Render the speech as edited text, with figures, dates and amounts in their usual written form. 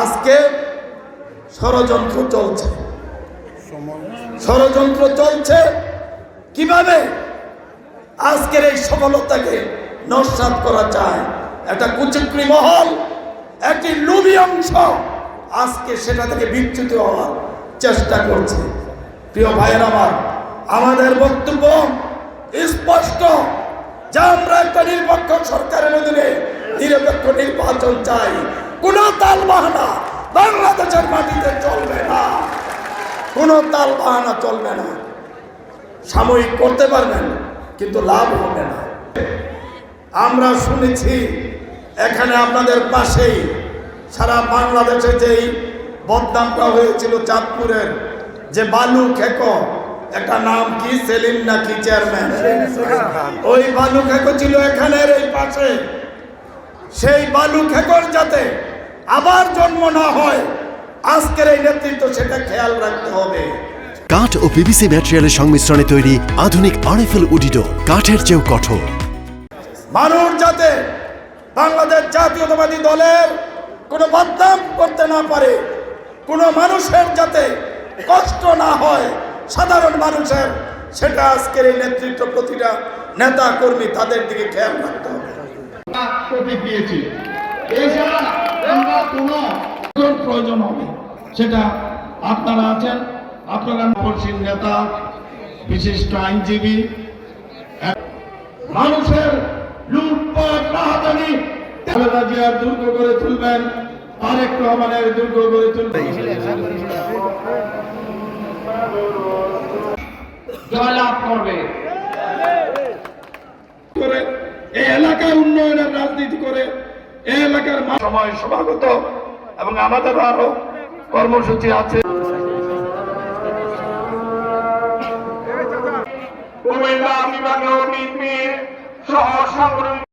আজকে ষড়যন্ত্র চলছে। ষড়যন্ত্র চলছে কিভাবে আজকের এই সফলতাকে নস্যাৎ করা যায়। একটা কুচক্রী মহল, একটি লোভী অংশ আজকে সেটা থেকে বিচ্যুত হওয়ার চেষ্টা করছে। প্রিয় ভাইয়ের আমাদের বক্তব্য স্পষ্ট যে আমরা একটা নিরপেক্ষ সরকারের অধীনে নিরপেক্ষ নির্বাচন চাই। কোন তাল বাহানা বাংলাদেশের মাটিতে চলবে না, কোন তাল বাহানা চলবে না। সাময়িক করতে পারবেন কিন্তু লাভ হবে না। আমরা শুনেছি এখানে আপনাদের পাশেই সারা বাংলাদেশে যেই বদনামটা হয়েছিল চাঁদপুরের যে বালু খেকো, একটা নাম কি সেলিম নাকি চেয়ারম্যান, ওই বালু খেকো ছিল এখানের এই পাশে। সেই বালু খেকোর যাতে আবার জন্ম না হয় আজকের এই নেতৃত্ব সেটা খেয়াল রাখতে হবে। কাঠ ও পিভিসি ম্যাটেরিয়ালের সংমিশ্রণে তৈরি আধুনিক আরএফএল উডিডো, কাঠের চেয়েও কঠোর। মানুষ যাতে বাংলাদেশ জাতীয়তাবাদী দলের কোনো বদনাম করতে না পারে, কোনো মানুষের যাতে কষ্ট না হয়, সাধারণ মানুষের, সেটা আজকের এই নেতৃত্ব প্রতিটা নেতা কর্মী তাদের দিকে খেয়াল রাখতে হবে। প্রয়োজন হবে সেটা আপনারা আছেন, আপনারা পরিচিত নেতা, বিশিষ্ট আইনজীবী, মানুষের লুটপাট রাহাজানি দুর্গ করে তুলবেন, তারেক রহমানের দুর্গ করে তুলবেন, জয়লাভ করবে, এই এলাকায় উন্নয়নের রাজনীতি করে এই এলাকার সময় সমাগত এবং আমাদের আরো কর্মসূচি আছে। কুমিল্লা বিভাগীয় সহ সাংগঠনিক